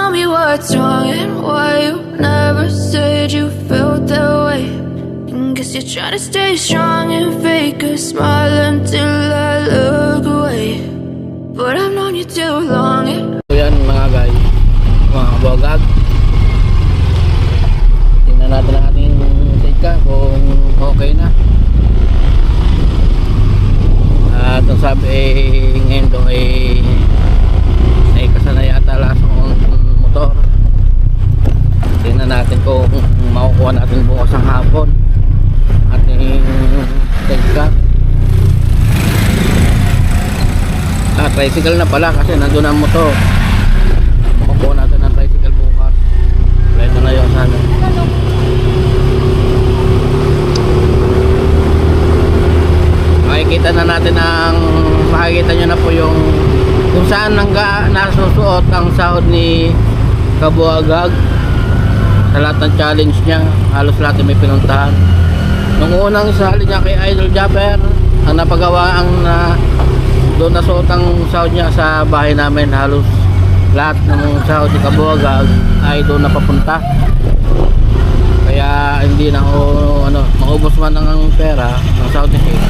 tell me what's wrong and why you never said you felt that way. And guess you're trying to stay strong and fake a smile until I look away. But I've known you too long. So yan mga guys, mga kabogag, tingnan natin ang ating sidecar kung okay na. At ang sabi ngayon doon ay kasanay ata lakas ng motor. Tingnan natin kung makukuha natin bukas ang hapon ating sidecar. Tricycle na pala kasi nandun ang motor. Makukuha natin ang tricycle bukas. Ito na yun sana. Makikita na natin makikita nyo na po yung kung saan nasusuot ang sahod ni Kabuagag sa lahat ng challenge niya. Halos lahat may pinuntahan. Nung unang sali niya kay Idol Jabber, ang napagawa doon nasuot ang sahod niya sa bahay namin. Halos lahat ng sahod ni Kabuagag ay doon napapunta. Kaya hindi na maubos man ang pera ng sahod ni Kate.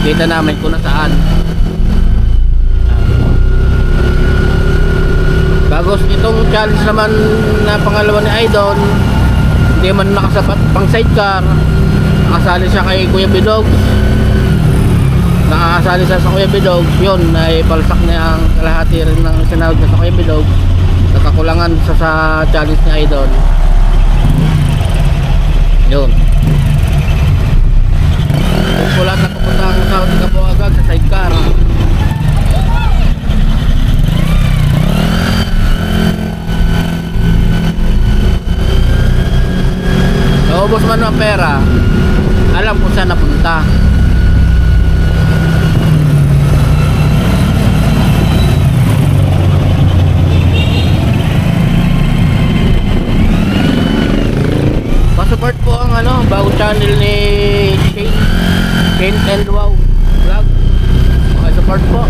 Kita namin kung nasaan. Bagos itong challenge naman na pangalawa ni Idol, hindi man nakasapat pang sidecar. Nakasali siya kay Kuya Bidog. Nakasali siya sa Kuya Bidog. Yun ay palsak niya ang kalahati rin ng sinahod niya sa Kuya Bidog. Nakakulangan sa challenge ni Idol. Yun. Wala na pupunta ang sahod ni Kabuagag sa sidecar. Naubos man ang pera, alam kung saan napunta. Pa-support po ang bagong channel ni Shane and Wow Vlog. Pa-support po.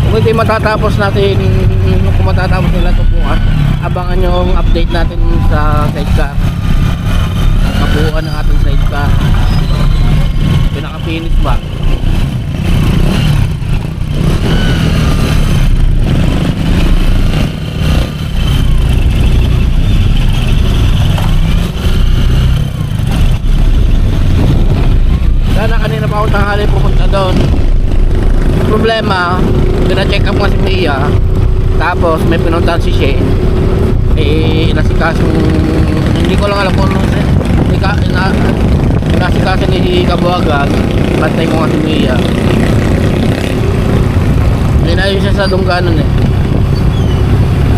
Kung hindi matatapos natin, kung matatapos nila ito bukas, abangan yung update natin sa sidecar. Kabuuan ng ating sidecar. Pinaka-finish ba? Sana kanina pa akong tanghali pupunta doon. Problema, pina-check up nga si Mia, tapos may pinuntahan si Shane, nasikasong hindi ko lang alam kung nasikaso ni Kabuagag. Bantay ko nga si Mia, linayo siya sa Dungganon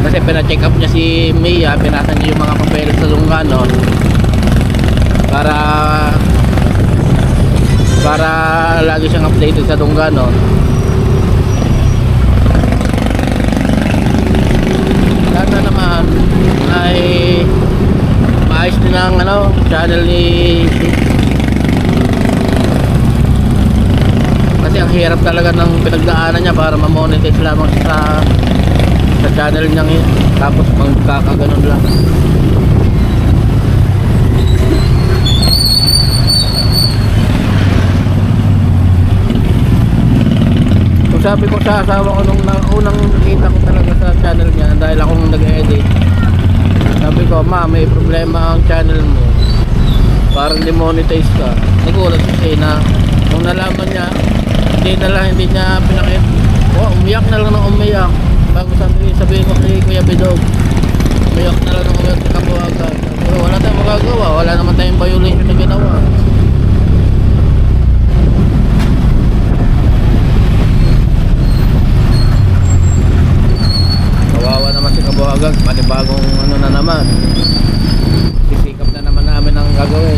kasi pina-check up niya si Mia, pinasa niya yung mga papeles sa Dungganon para lagi siyang updated sa Dungganon. Sana naman ay maayos din ang channel ni kasi ang hirap talaga ng pinagdaanan niya para ma-monetize lamang sa channel niya yun. Tapos magkakaganon lang. Sabi ko sa asawa ko nung unang nakita ko talaga sa channel niya dahil akong nag-edit, sabi ko, ma, may problema ang channel mo, parang demonetize ka. Nagulat siya na nung nalaman niya, hindi niya pinakit. Umiyak na lang ng umiyak. Bago sabihin ko kay Kuya Bidog, umiyak na lang ng umiyak sa Kabuagag. Pero wala tayong magagawa, wala naman tayong violation na ginawa. Kawawa naman si Kabuagag, panibagong na naman. Sisikap na naman namin ang gagawin.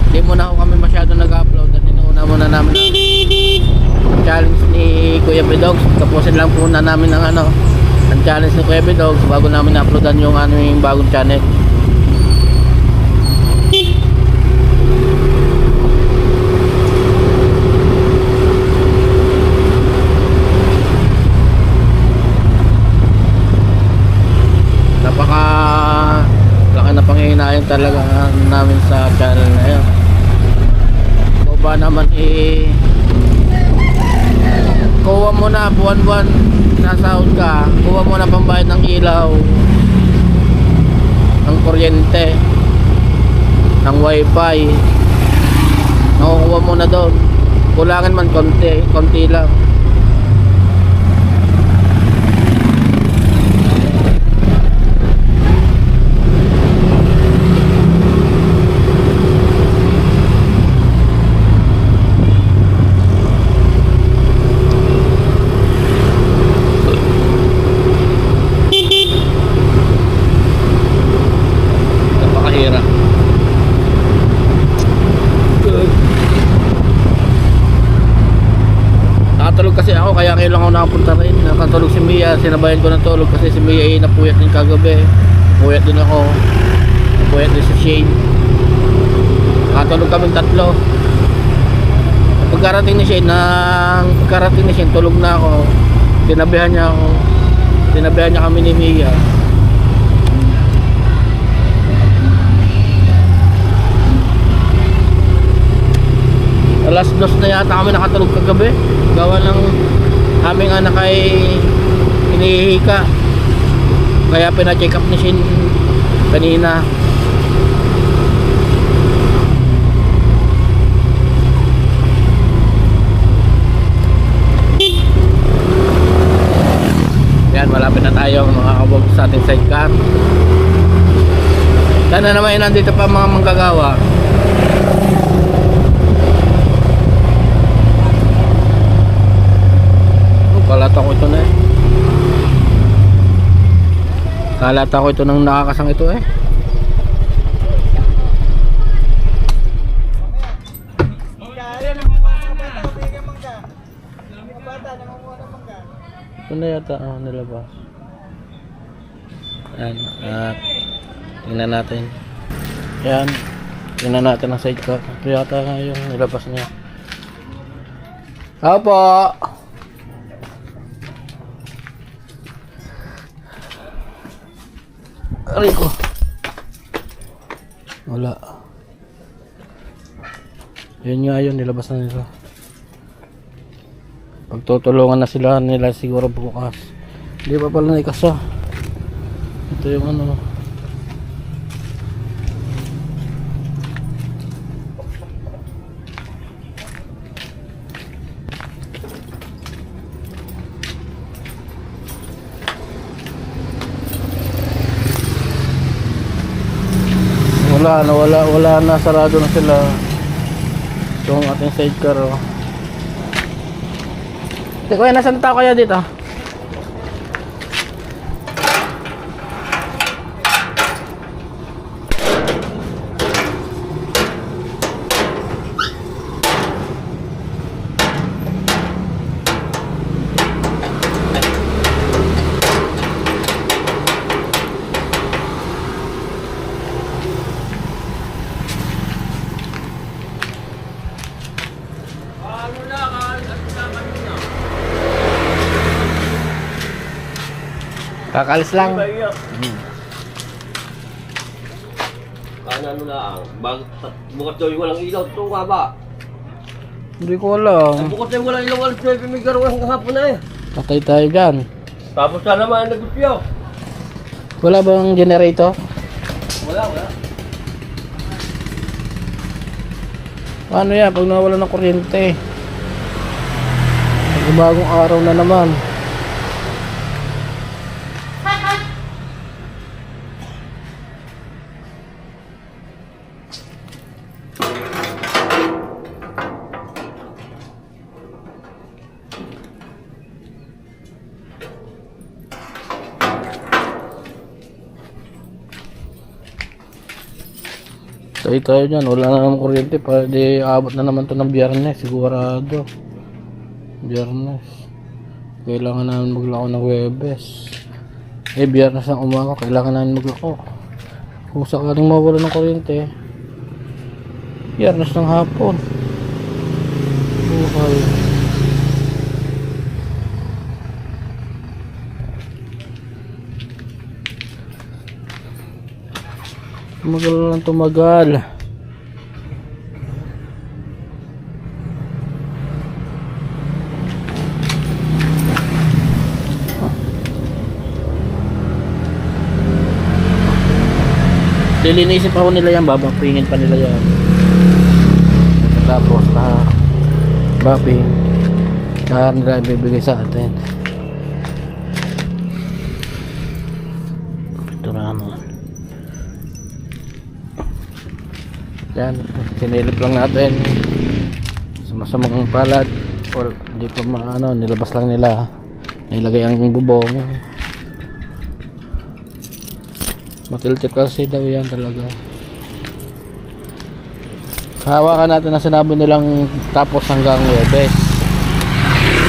Hindi muna kami masyado nag-upload at inuuna muna namin ang challenge ni Kuya Bidogs. Tapusin lang po na namin ang ang challenge ni Kuya Bidogs bago namin na-uploadan yung yung bagong channel. talaga namin sa channel na yun. O ba naman kuha mo na buwan-buwan nasahod ka, kuha mo na pambayad ng ilaw, ng kuryente, ng wifi, nakukuha mo na doon. Kulangan man konti lang. Napakahirap. Nakatulog kasi ako, kaya kailangan ako nakapunta rin. Nakatulog si Mia, sinabayan ko ng tulog kasi si Mia ay napuyat din kagabi. Napuyat din ako, napuyat din si Shane. Nakatulog kaming tatlo. Pagkarating ni Shane, tulog na ako. Tinabihan niya kami ni Mia. Alas 2 na yata kami nakatulog kagabi. Gawa ng aming anak ay hinihika. Kaya pina-check up ni Shin kanina. Yan, malapit na tayo makakabog sa ating sidecar. Sana naman nandito pa mga manggagawa. Kalata ko ito na eh. Kalata ko ito nang nakakasang ito eh. Ito na yata nilabas. Ayan, at tingnan natin. Ayan, tingnan natin ang sidecar. Ito yata yung nilabas niya. Opo. Aray ko. Wala. Yun nga yun, nilabas na nila. Pagtutulungan na sila nila siguro bukas. Hindi pa pala naikasa. Ito yung ano. Wala na, sarado na sila. Itong ating sidecar oh. Kuya, nasan tao kaya dito? Kakalis lang. Ano lang, bukas daw yung walang ilaw, ito nga ba? Hindi ko alam. Bukas daw yung walang ilaw, alas 9 may garuan kahapon na eh. Patay tayo dyan. Tapos na naman ang nagusyo. Wala bang generator? Wala. Paano yan pag nawala ng kuryente? Bagong araw na naman. Tayo dyan, wala na naman kuryente. Pwede abot na naman to ng Biyernes, sigurado. Biyernes. Kailangan namin maglako ng Huwebes. Biyernes ng umaga, kailangan namin maglako. Kung sakaling mawala ng kuryente, Biyernes ng hapon. Buhay. Tumagal lang tumagal. Lilinisin pa ho nila yan, babapingin pa nila yan. Tapos babaping kaya nila ibibigay sa atin. Ito na naman. Yan, sinilip lang natin sa masamang palad or hindi pa maano, nilabas lang nila, nilagay ang bubong. Matiltik kasi daw yan talaga. Hawakan natin na sinabi nilang tapos hanggang Webes.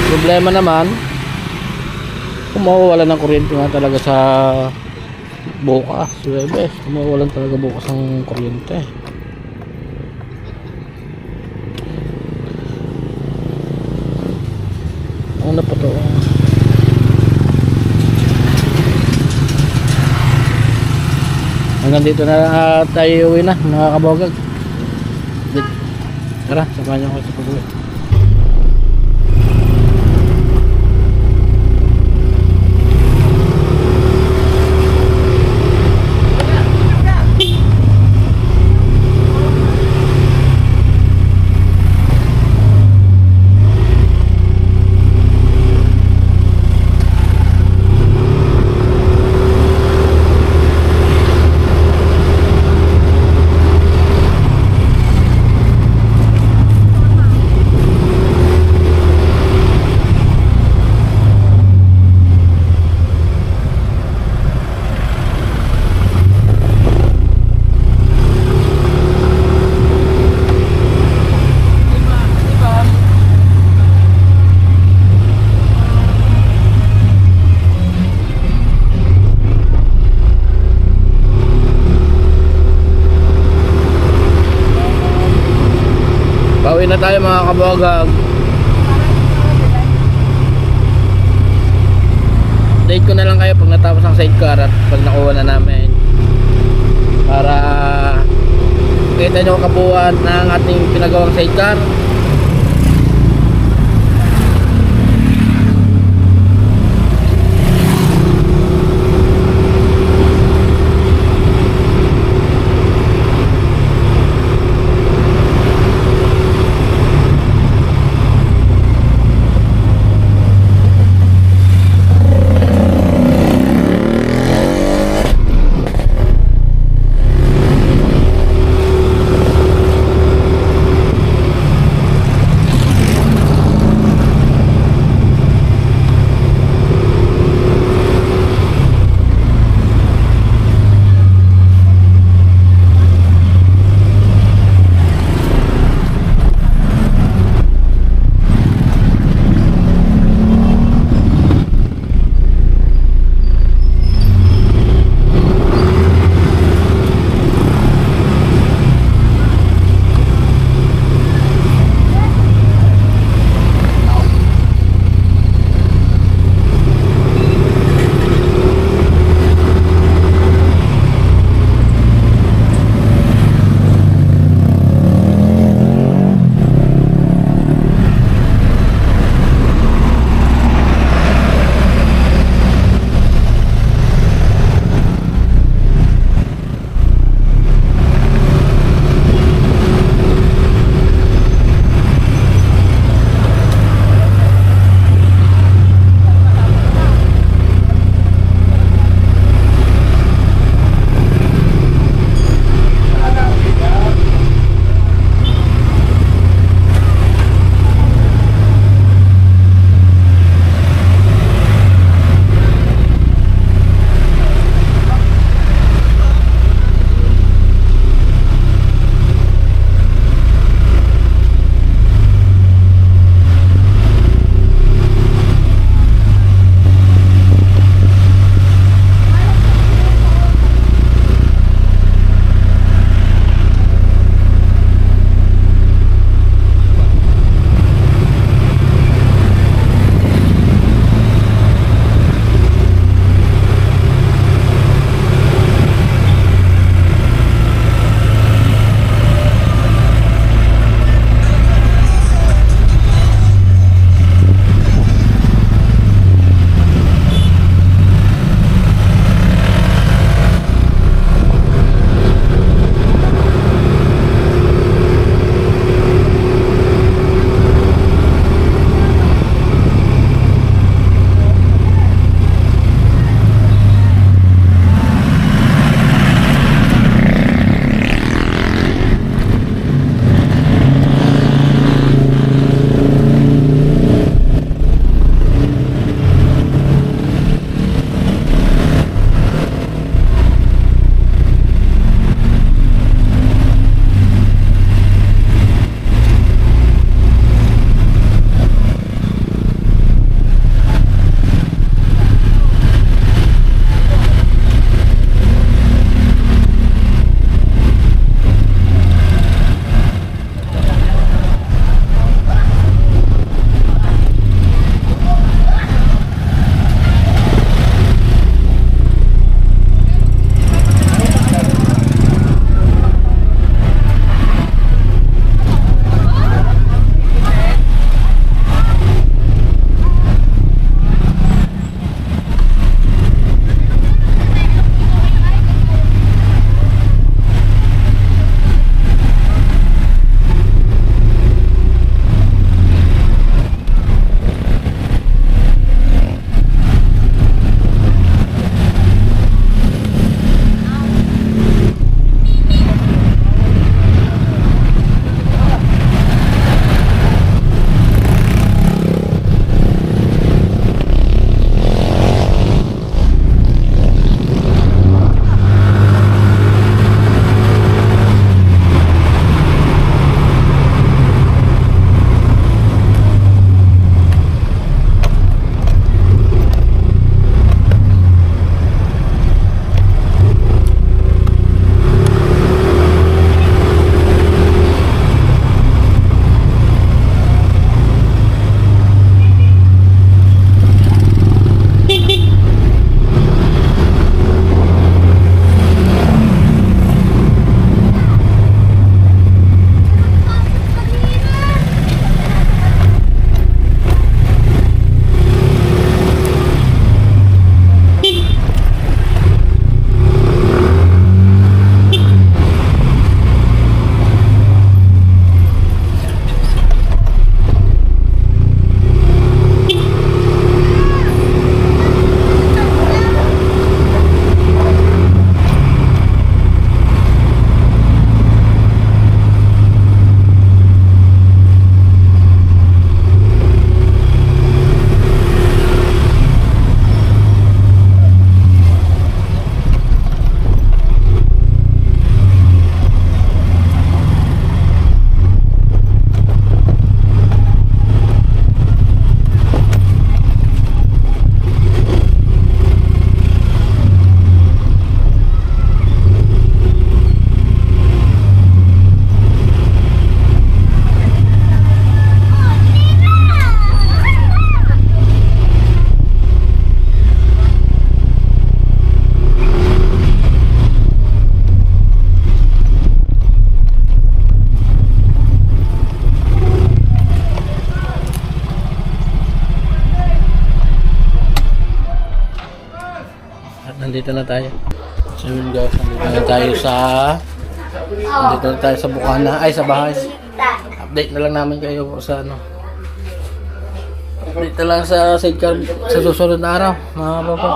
Problema naman kung mawawala ng kuryente nga talaga sa bukas Webes, kung mawawalan talaga bukas ang kuryente. Ano pa to? Hanggang dito na tayo uwi na mga kabogag. Tara, samahan niyo ako sa pag-uwi. Pauwi na tayo mga kabogag. Date ko na lang kayo pag natapos ang sidecar at pag nakuha na namin, para kita nyo kabuuan ng ating pinagawang sidecar. nandito na tayo. So yun guys, nandito na tayo sa Bukana, ay sa bahay. Update na lang namin kayo sa ano. Update na lang sa sidecar sa susunod na araw, mga papa.